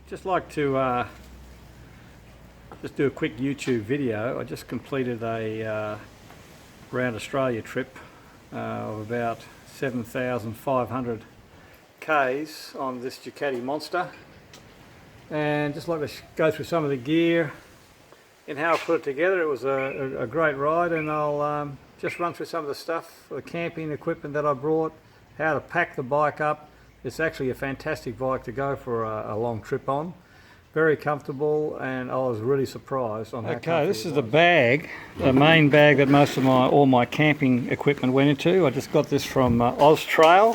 Just like to just do a quick YouTube video. I just completed a round Australia trip of about 7,500 Ks on this Ducati Monster, and just like to go through some of the gear and how I put it together. It was a great ride, and I'll just run through some of the stuff, the camping equipment that I brought, how to pack the bike up. It's actually a fantastic bike to go for a long trip on. Very comfortable, and I was really surprised on how comfortable it was. Okay, this is the bag, the main bag that most of all my camping equipment went into. I just got this from Austrail.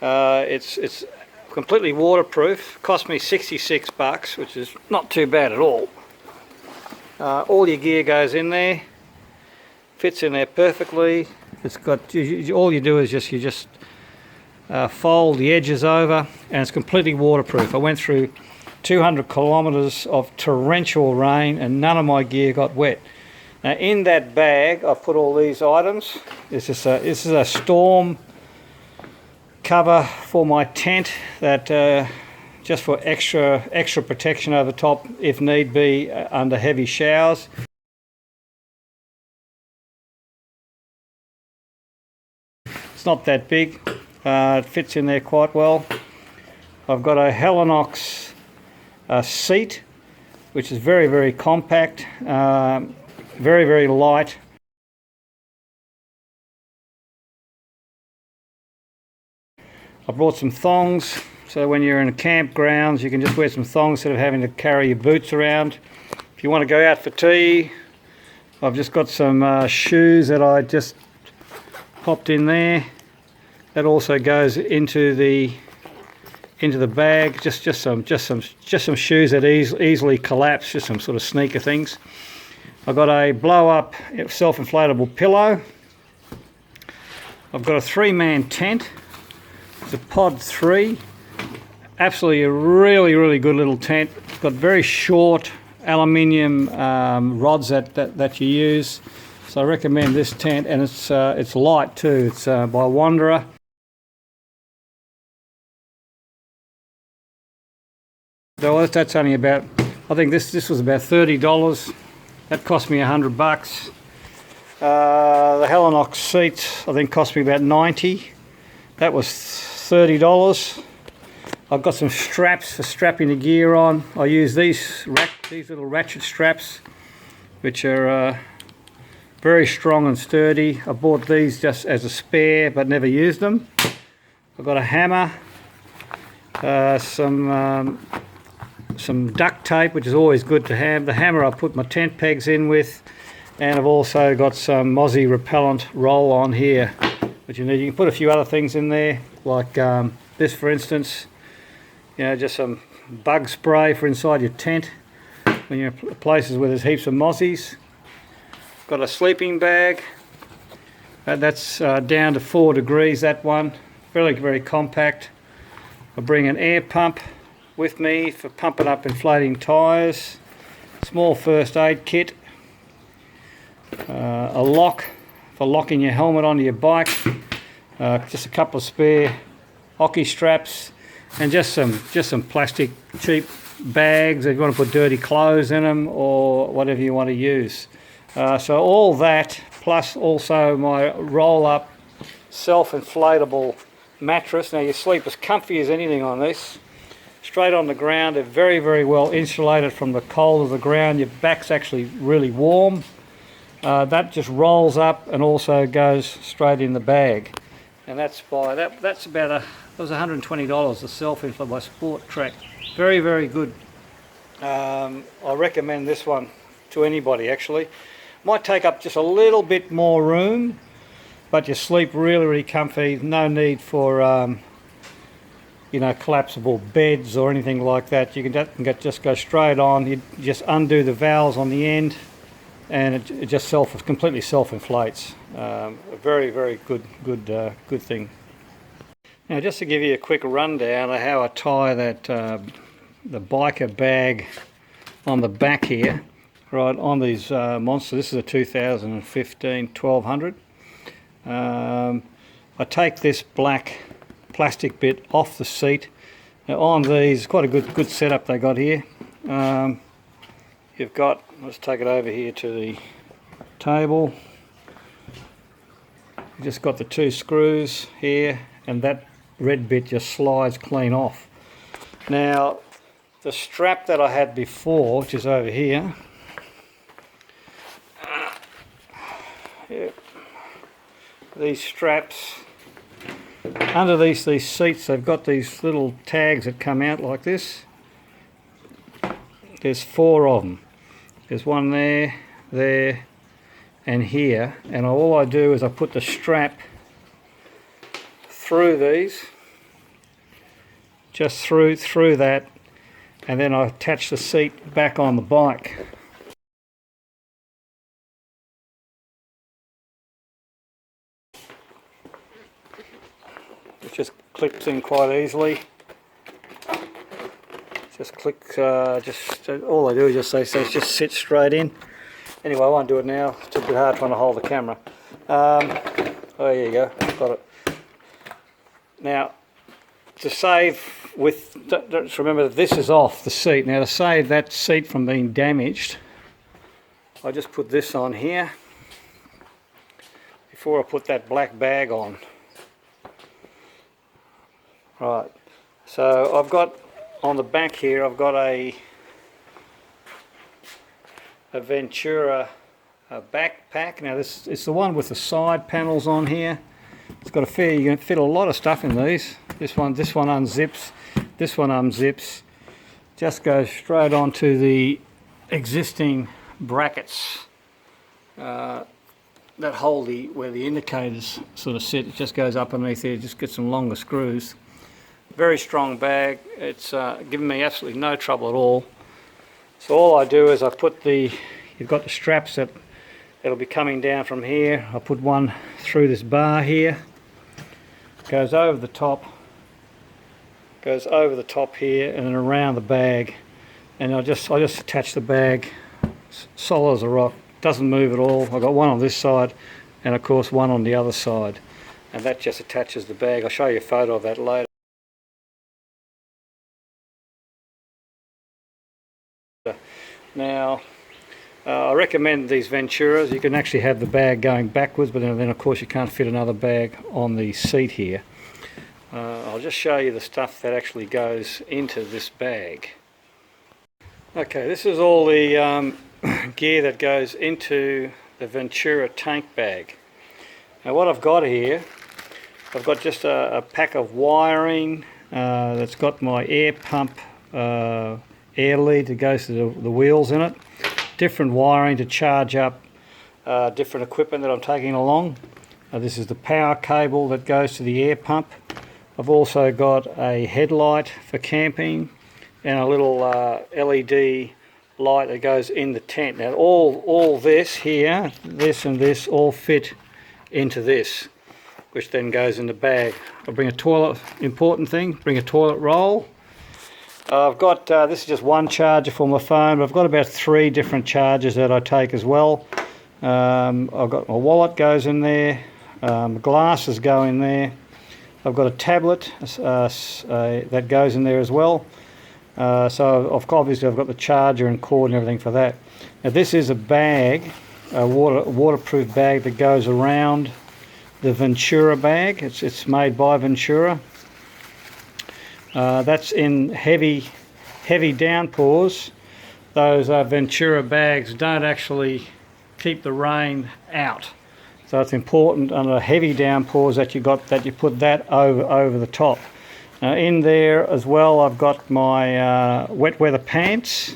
It's completely waterproof. Cost me 66 bucks, which is not too bad at all. All your gear goes in there, fits in there perfectly. It's got, all you do is just fold the edges over, and it's completely waterproof. I went through 200 kilometers of torrential rain and none of my gear got wet. Now in that bag I put all these items. This is a storm cover for my tent, that just for extra protection over top if need be under heavy showers. It's not that big. It fits in there quite well. I've got a Helinox seat, which is very compact, very light. I brought some thongs, so when you're in a campgrounds you can just wear some thongs instead of having to carry your boots around. If you want to go out for tea, I've just got some shoes that I just popped in there. That also goes into the bag. Just some shoes that easily collapse. Just some sort of sneaker things. I've got a blow up self-inflatable pillow. I've got a 3-man tent. It's a Pod 3. Absolutely a really good little tent. It's got very short aluminium rods that you use. So I recommend this tent, and it's light too. It's by Wanderer. So that's only about, I think this was about $30. That cost me $100. The Helinox seats I think cost me about $90. That was $30. I've got some straps for strapping the gear on. I use these little ratchet straps, which are very strong and sturdy. I bought these just as a spare but never used them. I've got a hammer, some duct tape, which is always good to have. The hammer I put my tent pegs in with, and I've also got some mozzie repellent roll on here, which you need. You can put a few other things in there, like this for instance. You know, just some bug spray for inside your tent when you're in places where there's heaps of mozzies. Got a sleeping bag. That's down to 4 degrees, that one. Very compact. I bring an air pump with me for pumping up inflating tyres. Small first aid kit. A lock for locking your helmet onto your bike. Just a couple of spare hockey straps, and just some plastic cheap bags if you want to put dirty clothes in them or whatever you want to use. So all that, plus also my roll-up self-inflatable mattress. Now you sleep as comfy as anything on this. Straight on the ground. They're very well insulated from the cold of the ground. Your back's actually really warm. That just rolls up and also goes straight in the bag. And that's about that was $120. The self-inflatable by Sport Track. Very good. I recommend this one to anybody actually. Might take up just a little bit more room, but you sleep really comfy. No need for you know, collapsible beds or anything like that. You can just go straight on. You just undo the valves on the end, and it just completely self-inflates. A very good thing. Now, just to give you a quick rundown of how I tie that the biker bag on the back here, right on these monsters. This is a 2015 1200. I take this black plastic bit off the seat Now on these, quite a good setup they got here. You've got, let's take it over here to the table. You've just got the 2 screws here, and that red bit just slides clean off. Now the strap that I had before, which is over here, these straps, under these seats, they've got these little tags that come out like this. There's 4 of them. There's one there, there, and here. And all I do is I put the strap through these, just through that, and then I attach the seat back on the bike. It just clips in quite easily. Just click, all I do is just say, so just sit straight in. Anyway, I won't do it now, it's a bit hard trying to hold the camera. Oh, there you go, got it. Now, to save with, just remember that this is off the seat. Now to save that seat from being damaged, I just put this on here before I put that black bag on. Right, so I've got on the back here, I've got a Ventura backpack. Now this is the one with the side panels on here. It's got you can fit a lot of stuff in these. This one unzips, this one unzips. Just goes straight onto the existing brackets that hold where the indicators sort of sit. It just goes up underneath there, just get some longer screws. Very strong bag. It's given me absolutely no trouble at all. So all I do is I put you've got the straps that'll be coming down from here. I put one through this bar here. Goes over the top. Goes over the top here and then around the bag. And I just attach the bag solid as a rock. Doesn't move at all. I've got one on this side and of course one on the other side. And that just attaches the bag. I'll show you a photo of that later. Now, I recommend these Venturas. You can actually have the bag going backwards, but then of course you can't fit another bag on the seat here. I'll just show you the stuff that actually goes into this bag. Okay, this is all the gear that goes into the Ventura tank bag. Now what I've got here, I've got just a pack of wiring that's got my air pump air lead that goes to the wheels in it, different wiring to charge up different equipment that I'm taking along. This is the power cable that goes to the air pump. I've also got a headlight for camping and a little LED light that goes in the tent. Now all this here, this and this, all fit into this, which then goes in the bag. I'll bring a toilet, important thing, bring a toilet roll. I've got, this is just one charger for my phone, but I've got about 3 different chargers that I take as well. I've got my wallet goes in there, glasses go in there. I've got a tablet that goes in there as well. So obviously I've got the charger and cord and everything for that. Now this is a bag, a waterproof bag that goes around the Ventura bag. It's made by Ventura. That's in heavy downpours. Those Ventura bags don't actually keep the rain out, so it's important under heavy downpours that you put that over the top. Now in there as well, I've got my wet weather pants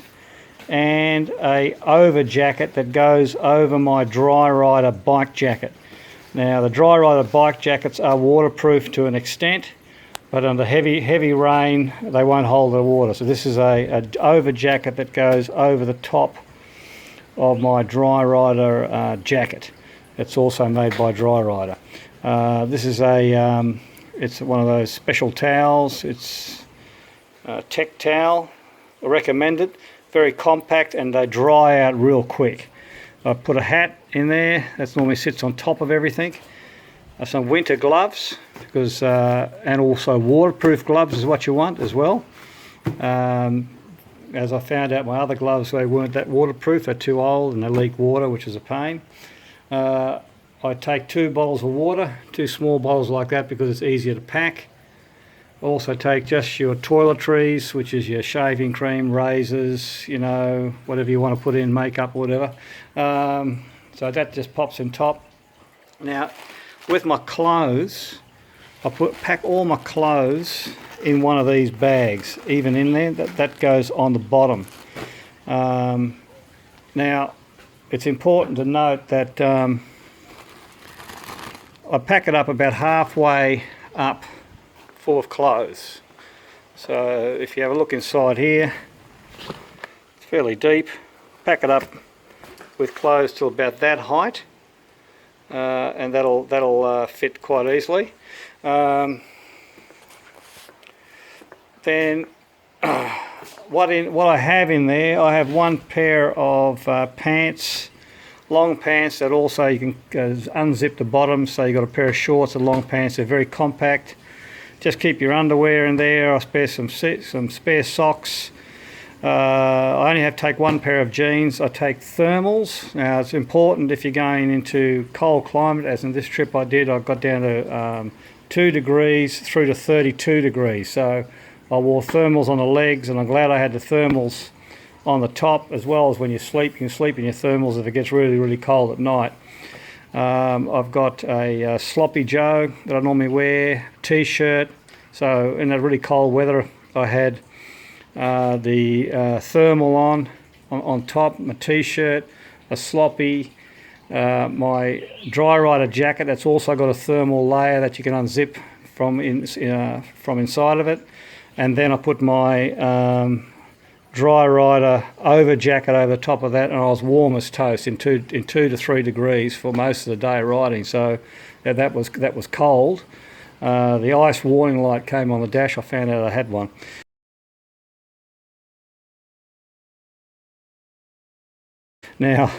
and a over jacket that goes over my dry rider bike jacket. Now the dry rider bike jackets are waterproof to an extent, but under heavy rain they won't hold the water. So this is a over jacket that goes over the top of my dry rider jacket. It's also made by Dry Rider. This is it's one of those special towels. It's a tech towel. I recommend it. Very compact and they dry out real quick. I put a hat in there. That normally sits on top of everything. some winter gloves, because and also waterproof gloves is what you want as well. As I found out, my other gloves, they weren't that waterproof, they're too old and they leak water, which is a pain. I take 2 bottles of water, 2 small bottles like that, because it's easier to pack. Also take just your toiletries, which is your shaving cream, razors, you know, whatever you want to put in, makeup or whatever. So that just pops in top. Now, with my clothes, I pack all my clothes in one of these bags, even in there. That goes on the bottom. Now, it's important to note that I pack it up about halfway up full of clothes. So if you have a look inside here, it's fairly deep. Pack it up with clothes to about that height, and that'll fit quite easily. Then what I have in there, I have 1 pair of pants, long pants that also you can unzip the bottom, so you've got a pair of shorts and long pants. They're very compact. Just keep your underwear in there. I spare some spare socks. I only have to take 1 pair of jeans. I take thermals. Now it's important if you're going into cold climate, as in this trip I did. I got down to 2 degrees through to 32 degrees. So I wore thermals on the legs, and I'm glad I had the thermals on the top, as well as when you sleep. You can sleep in your thermals if it gets really, really cold at night. I've got a sloppy Joe that I normally wear, t-shirt. So in that really cold weather, I had the thermal on top, my t-shirt, a sloppy, my dry rider jacket that's also got a thermal layer that you can unzip from inside of it. And then I put my dry rider over jacket over the top of that, and I was warm as toast in 2 to 3 degrees for most of the day riding. So that was cold. The ice warning light came on the dash. I found out I had one. Now,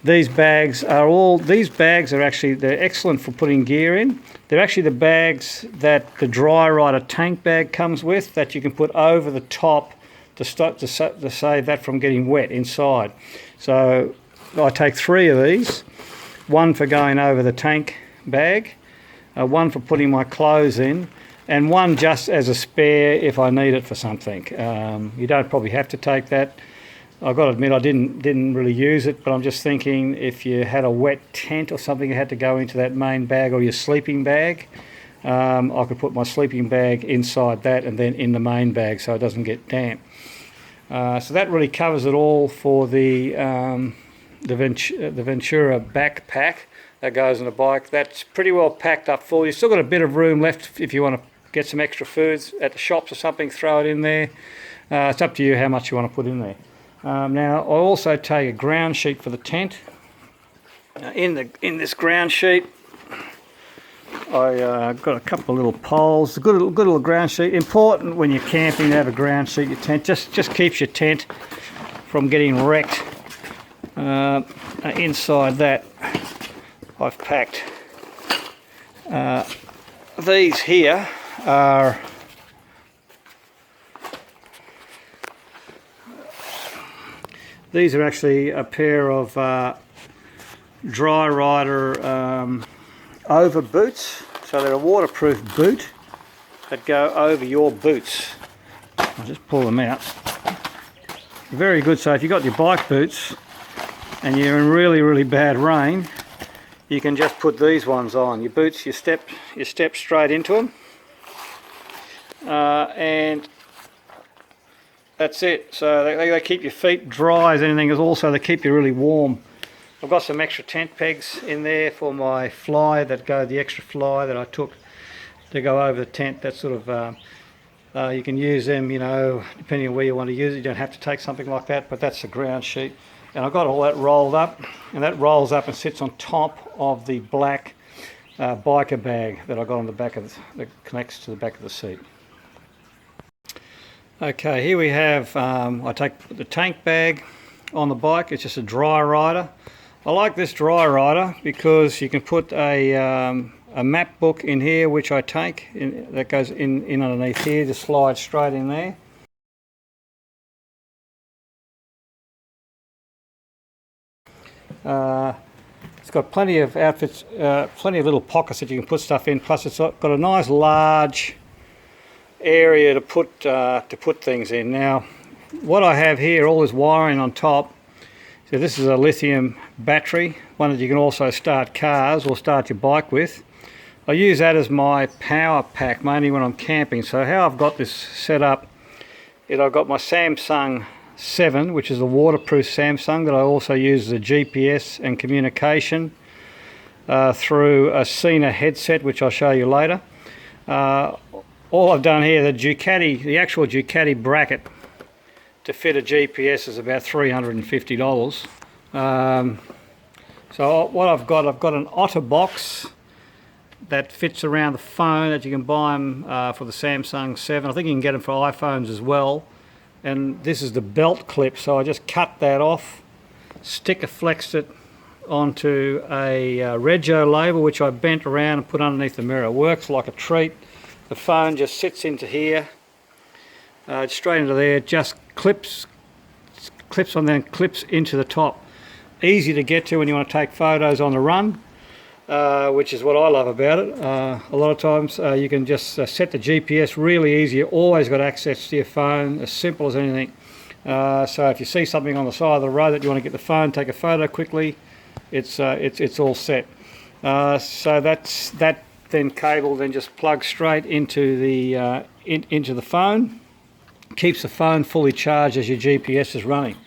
these bags are actually, they're excellent for putting gear in. They're actually the bags that the dry rider tank bag comes with, that you can put over the top to save that from getting wet inside. So I take 3 of these, 1 for going over the tank bag, 1 for putting my clothes in, and 1 just as a spare if I need it for something. You don't probably have to take that. I've got to admit I didn't really use it, but I'm just thinking if you had a wet tent or something you had to go into that main bag, or your sleeping bag, I could put my sleeping bag inside that and then in the main bag so it doesn't get damp. So that really covers it all for the Ventura backpack that goes on the bike. That's pretty well packed up full. You've still got a bit of room left if you want to get some extra foods at the shops or something, throw it in there. It's up to you how much you want to put in there. Now I also take a ground sheet for the tent. In this ground sheet, I got a couple of little poles. A good little ground sheet. Important when you're camping to have a ground sheet. Your tent just keeps your tent from getting wrecked. Inside that, I've packed these here are actually a pair of dry rider over boots. So they're a waterproof boot that go over your boots. I'll just pull them out. Very good. So if you've got your bike boots and you're in really, really bad rain, you can just put these ones on. Your boots, you step straight into them, and that's it. So they keep your feet dry as anything. Also they keep you really warm. I've got some extra tent pegs in there for my fly the extra fly that I took to go over the tent. That sort of you can use them, you know, depending on where you want to use it. You don't have to take something like that, but that's the ground sheet. And I've got all that rolled up, and that rolls up and sits on top of the black biker bag that I got on the back of that connects to the back of the seat. Okay, here we have, I take the tank bag on the bike. It's just a dry rider. I like this dry rider because you can put a a map book in here which I take that goes in underneath here, just slides straight in there. It's got plenty of outfits, plenty of little pockets that you can put stuff in, plus it's got a nice large area to put things in. Now what I have here, all this wiring on top, so this is a lithium battery, one that you can also start cars or start your bike with. I use that as my power pack mainly when I'm camping. So how I've got this set up is I've got my Samsung 7, which is a waterproof Samsung that I also use as a GPS and communication through a Cena headset, which I'll show you later. All I've done here, the actual Ducati bracket to fit a GPS is about $350. So what I've got an Otter box that fits around the phone that you can buy them for the Samsung 7. I think you can get them for iPhones as well. And this is the belt clip, so I just cut that off, flexed it onto a Rego label, which I bent around and put underneath the mirror. It works like a treat. The phone just sits into here, straight into there, just clips on there and clips into the top. Easy to get to when you want to take photos on the run, which is what I love about it. A lot of times you can just set the GPS really easy. You always got access to your phone, as simple as anything. So if you see something on the side of the road that you want to get the phone, take a photo quickly, it's all set. So that then cable then just plugs straight into the phone. Keeps the phone fully charged as your GPS is running.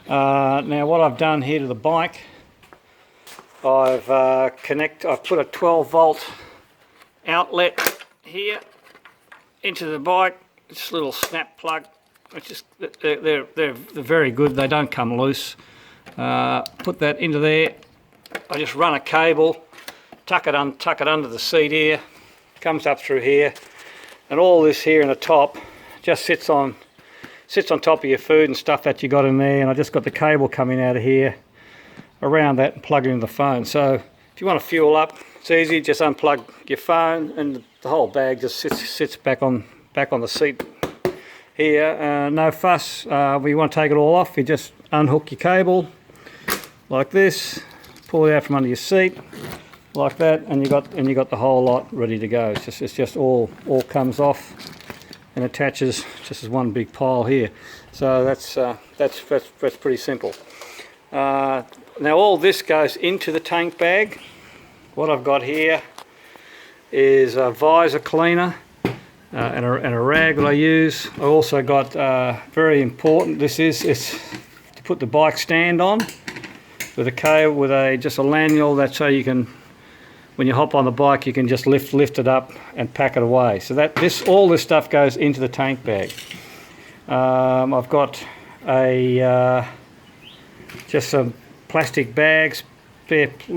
Now what I've done here to the bike, I've put a 12 volt outlet here into the bike. It's a little snap plug. It's just they're very good. They don't come loose. Put that into there. I just run a cable, tuck it under the seat here, comes up through here, and all this here in the top just sits on top of your food and stuff that you got in there. And I just got the cable coming out of here around that and plug it into the phone. So if you want to fuel up, it's easy. Just unplug your phone and the whole bag just sits back on the seat here. No fuss. If you want to take it all off, you just unhook your cable like this, pull it out from under your seat like that, and you got the whole lot ready to go. It's just all comes off and attaches just as one big pile here. So that's pretty simple. Now all this goes into the tank bag. What I've got here is a visor cleaner and a rag that I use. I also got very important. It's to put the bike stand on with a cable with just a lanyard, that's so you can, when you hop on the bike, you can just lift it up and pack it away. So all this stuff goes into the tank bag. I've got just some plastic bags,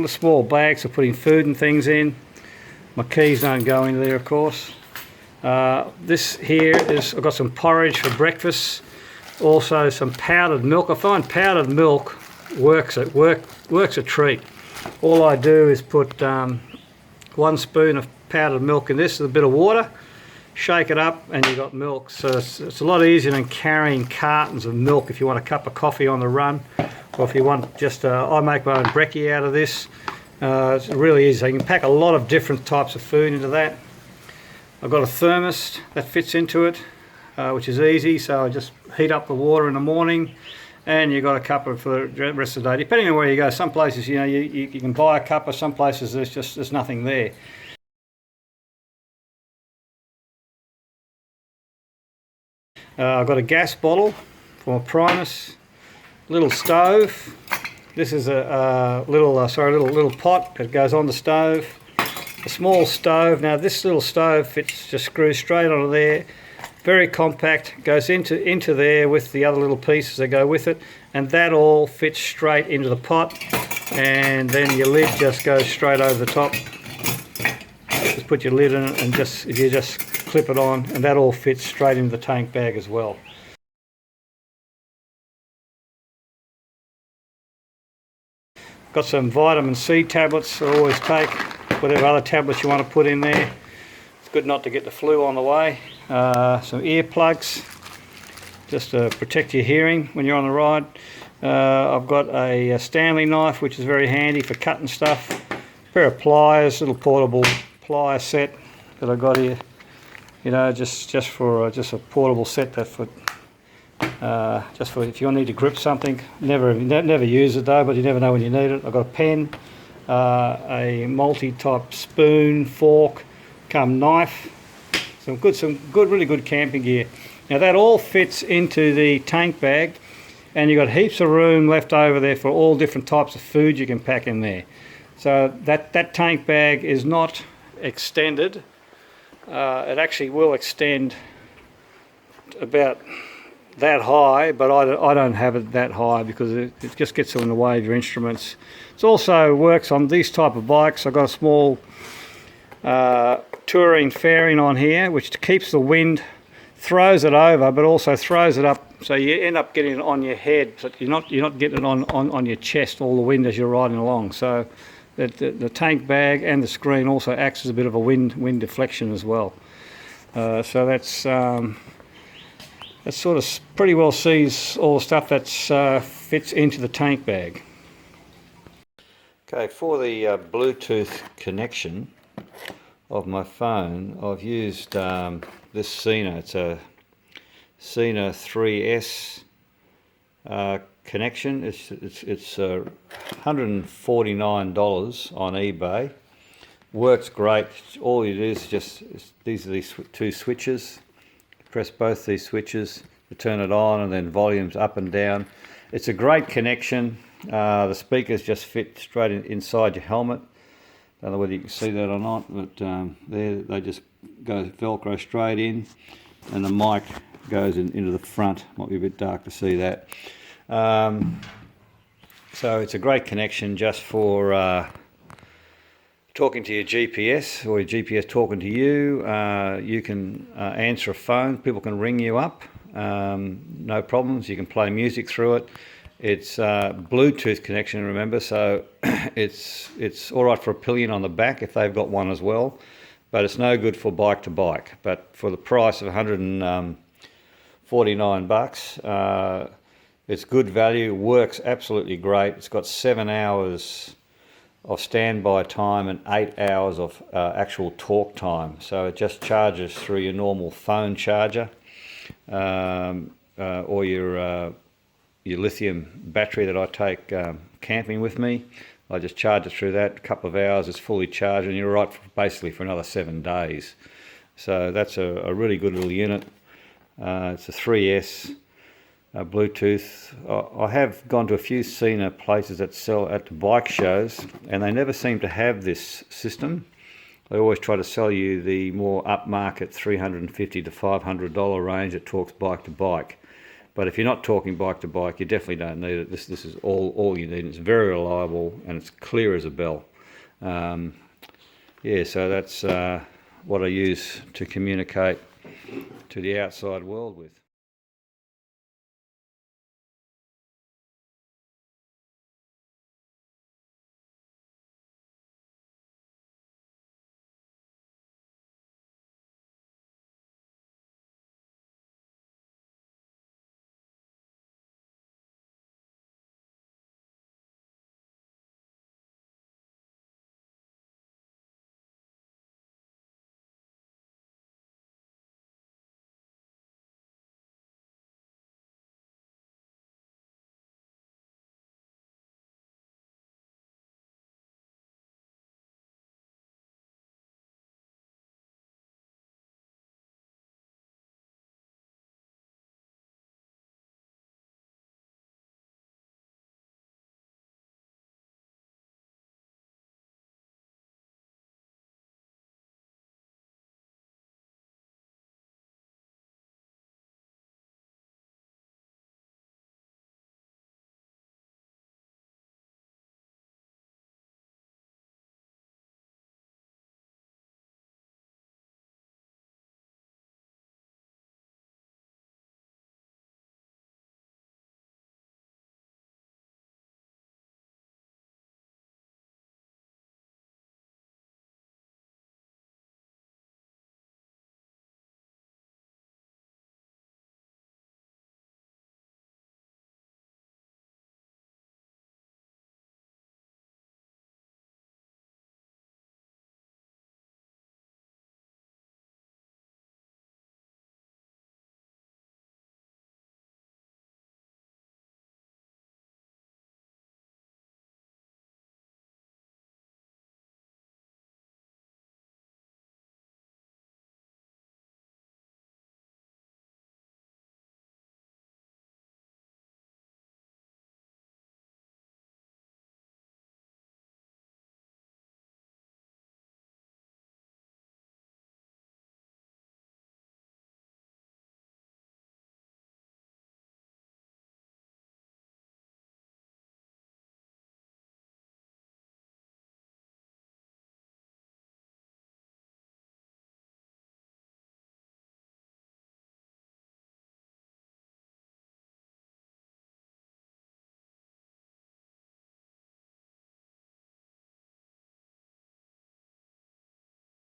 small bags for putting food and things in. My keys don't go into there, of course. This here is, I've got some porridge for breakfast. Also some powdered milk. I find powdered milk works a treat. All I do is put 1 spoon of powdered milk in this with a bit of water, shake it up, and you got milk. So it's a lot easier than carrying cartons of milk if you want a cup of coffee on the run, or if you want just I make my own brekkie out of this. It's really easy. You can pack a lot of different types of food into that. I've got a thermos that fits into it, which is easy. So I just heat up the water in the morning, and you've got a cuppa for the rest of the day, depending on where you go. Some places, you can buy a cuppa. Some places there's nothing there. I've got a gas bottle for my Primus, little stove. This is a little pot that goes on the stove. A small stove. Now this little stove just screws straight onto there. Very compact, goes into there with the other little pieces that go with it, and that all fits straight into the pot, and then your lid just goes straight over the top. Just put your lid in it, and you just clip it on, and that all fits straight into the tank bag as well. Got some vitamin C tablets. I always take whatever other tablets you want to put in there. It's good not to get the flu on the way. Some earplugs, just to protect your hearing when you're on the ride. I've got a Stanley knife, which is very handy for cutting stuff. A pair of pliers, little portable plier set that I've got here. You know, just for just a portable set that for just for if you need to grip something. Never use it though, but you never know when you need it. I've got a pen, a multi-type spoon, fork, knife. Some good, really good camping gear. Now that all fits into the tank bag, and you've got heaps of room left over there for all different types of food you can pack in there. So that tank bag is not extended. It actually will extend about that high, but I don't have it that high because it just gets in the way of your instruments. It also works on these type of bikes. I've got a small touring fairing on here, which keeps the wind, throws it over, but also throws it up, so you end up getting it on your head, so you're not getting it on your chest, all the wind as you're riding along. So the tank bag and the screen also acts as a bit of a wind deflection as well. So that's sort of pretty well sees all the stuff that fits into the tank bag. Okay, for the Bluetooth connection of my phone, I've used this Sena. It's a Sena 3S connection. It's $149 on eBay. Works great. All you do is these are these two switches. Press both these switches to turn it on, and then volumes up and down. It's a great connection. The speakers just fit straight inside your helmet. Don't know whether you can see that or not, but they just go Velcro straight in, and the mic goes into the front. Might be a bit dark to see that. So it's a great connection just for talking to your GPS, or your GPS talking to you. You can answer a phone. People can ring you up. No problems. You can play music through it. It's Bluetooth connection, remember, so it's all right for a pillion on the back if they've got one as well, but it's no good for bike to bike. But for the price of $149, it's good value. Works absolutely great. It's got 7 hours of standby time and 8 hours of actual talk time. So it just charges through your normal phone charger or your lithium battery that I take camping with me. I just charge it through that. A couple of hours, it's fully charged, and you're right basically for another 7 days. So that's a really good little unit. It's a 3S Bluetooth. I have gone to a few Sena places that sell at the bike shows, and they never seem to have this system. They always try to sell you the more upmarket $350 to $500 range that talks bike to bike. But if you're not talking bike to bike, you definitely don't need it. This is all you need. It's very reliable, and it's clear as a bell. Yeah, so that's what I use to communicate to the outside world with.